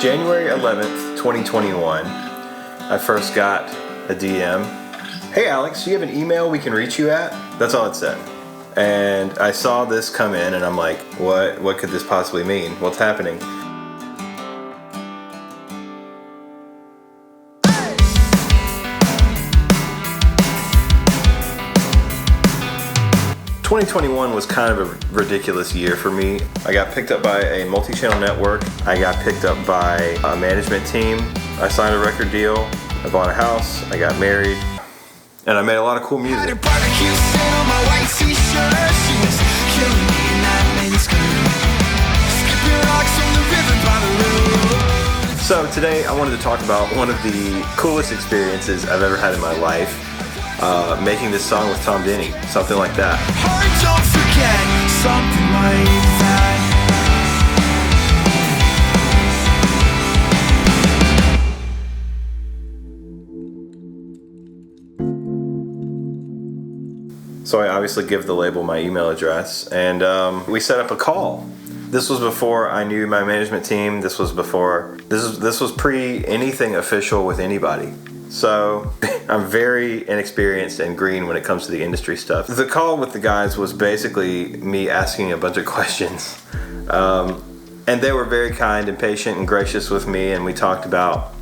January 11th, 2021, I first got a DM. Hey Alex, do you have an email we can reach you at? That's all it said. And I saw this come in and I'm like, what could this possibly mean? What's happening? ...2021 was kind of a ridiculous year for me. I got picked up by a multi-channel network. I got picked up by a management team. I signed a record deal. I bought a house. I got married. And I made a lot of cool music. So today I wanted to talk about one of the coolest experiences I've ever had in my life. Making this song with Tom Denny, something like that. Don't forget, something like that. So I obviously give the label my email address, and we set up a call. This was before I knew my management team. This was pre anything official with anybody. So I'm very inexperienced and green when it comes to the industry stuff. The call with the guys was basically me asking a bunch of questions. And they were very kind and patient and gracious with me, and we talked about,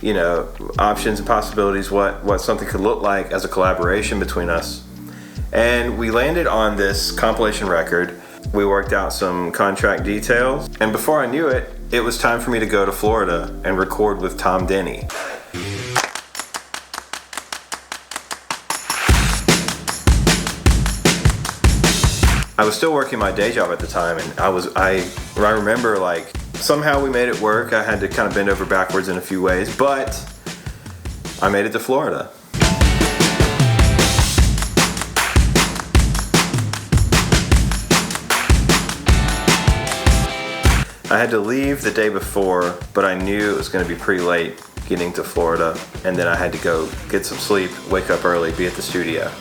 you know, options and possibilities, what something could look like as a collaboration between us. And we landed on this compilation record. We worked out some contract details, and before I knew it, it was time for me to go to Florida and record with Tom Denny. I was still working my day job at the time, and I remember, like, somehow we made it work. I had to kind of bend over backwards in a few ways, but I made it to Florida. I had to leave the day before, but I knew it was going to be pretty late getting to Florida, and then I had to go get some sleep, wake up early, be at the studio.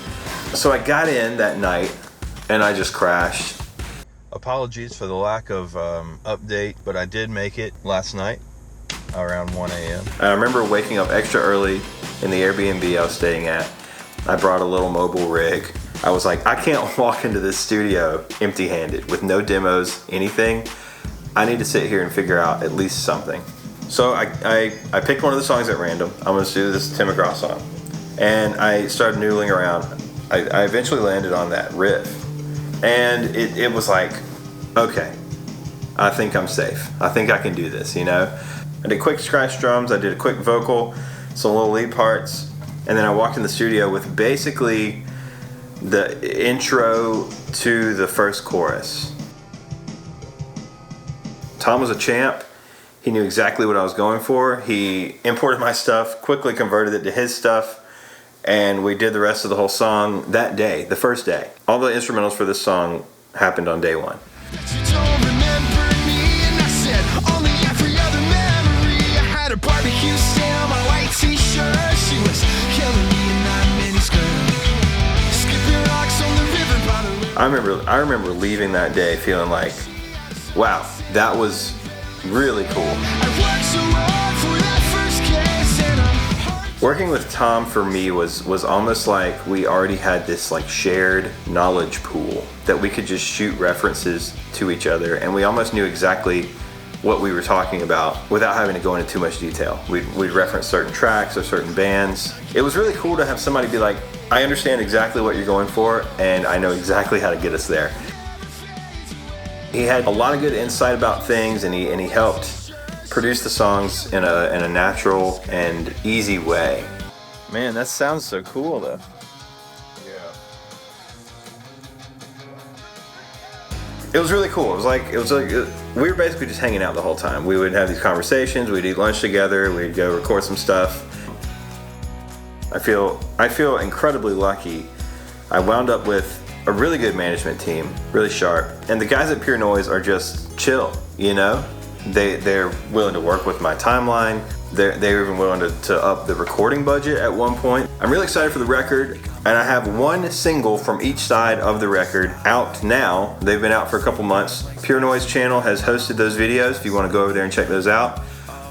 So I got in that night, and I just crashed. Apologies for the lack of update, but I did make it last night around 1 a.m. I remember waking up extra early in the Airbnb I was staying at. I brought a little mobile rig. I was like, I can't walk into this studio empty-handed with no demos, anything. I need to sit here and figure out at least something. So I picked one of the songs at random. I'm gonna do this Tim McGraw song. And I started noodling around. I eventually landed on that riff. And it was like, okay, I think I'm safe. I think I can do this, you know? I did quick scratch drums, I did a quick vocal, some little lead parts, and then I walked in the studio with basically the intro to the first chorus. Tom was a champ. He knew exactly what I was going for. He imported my stuff, quickly converted it to his stuff, and we did the rest of the whole song that day, the first day. All the instrumentals for this song happened on day one. You don't remember me, and I said only every other memory. I had a barbecue stain on my white t-shirt. She was killing me in that miniskirt, skipping rocks on the river by the river. I remember leaving that day feeling like, wow, that was really cool. I worked so hard for that first kiss, and Working with Tom for me was almost like we already had this like shared knowledge pool that we could just shoot references to each other, and we almost knew exactly what we were talking about without having to go into too much detail. We'd reference certain tracks or certain bands. It was really cool to have somebody be like, I understand exactly what you're going for, and I know exactly how to get us there. He had a lot of good insight about things, and he helped produce the songs in a natural and easy way. Man, that sounds so cool though. Yeah. It was really cool. It was like we were basically just hanging out the whole time. We would have these conversations, we'd eat lunch together, we'd go record some stuff. I feel incredibly lucky. I wound up with a really good management team, really sharp. And the guys at Pure Noise are just chill, you know? They're willing to work with my timeline. They're even willing to up the recording budget at one point. I'm really excited for the record, and I have one single from each side of the record out now. They've been out for a couple months. Pure Noise channel has hosted those videos if you want to go over there and check those out.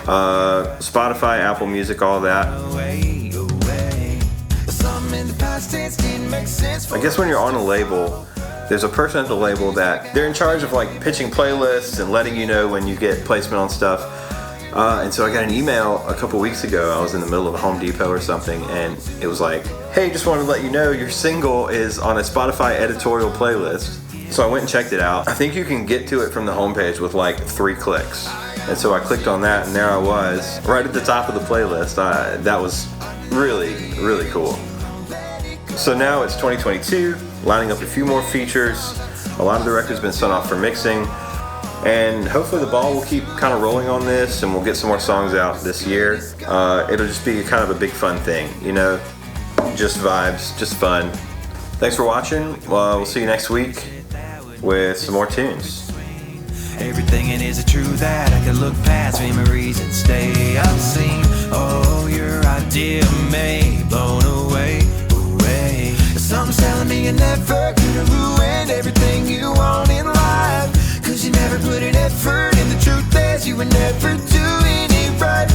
Spotify, Apple Music, all that. I guess when you're on a label, there's a person at the label that they're in charge of like pitching playlists and letting you know when you get placement on stuff. And so I got an email a couple weeks ago. I was in the middle of a Home Depot or something, and it was like, hey, just wanted to let you know your single is on a Spotify editorial playlist. So I went and checked it out. I think you can get to it from the homepage with like 3 clicks. And so I clicked on that, and there I was, right at the top of the playlist. That was really, really cool. So now it's 2022, lining up a few more features. A lot of the record's been sent off for mixing. And hopefully the ball will keep kind of rolling on this, and we'll get some more songs out this year. It'll just be kind of a big fun thing, you know, just vibes, just fun. Thanks for watching. We'll see you next week with some more tunes. Everything in is true that I can look past memories and stay unseen. Oh, your idea may blown away. Something's telling me you're never gonna ruin everything you want in life, 'cause you never put an effort in. The truth is you were never